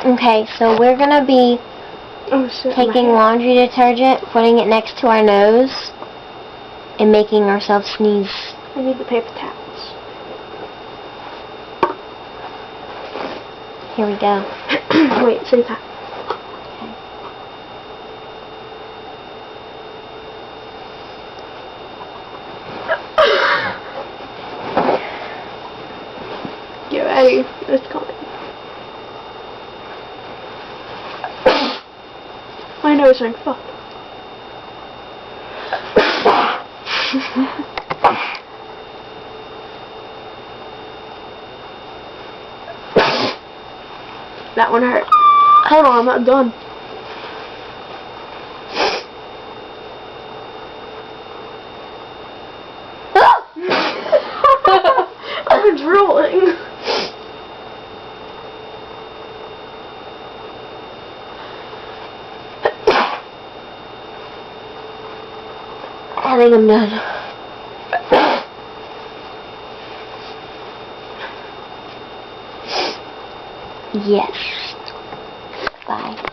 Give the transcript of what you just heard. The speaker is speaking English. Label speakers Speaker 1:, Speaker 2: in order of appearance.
Speaker 1: Okay, so we're gonna be taking laundry detergent, putting it next to our nose, and making ourselves sneeze.
Speaker 2: I need the paper towels.
Speaker 1: Here we go.
Speaker 2: Wait, say that. Get ready. It's coming. My nose ring fucked. That one hurt. Hold on, I'm not done. I'm drooling.
Speaker 1: I think I'm done. Yes. Bye.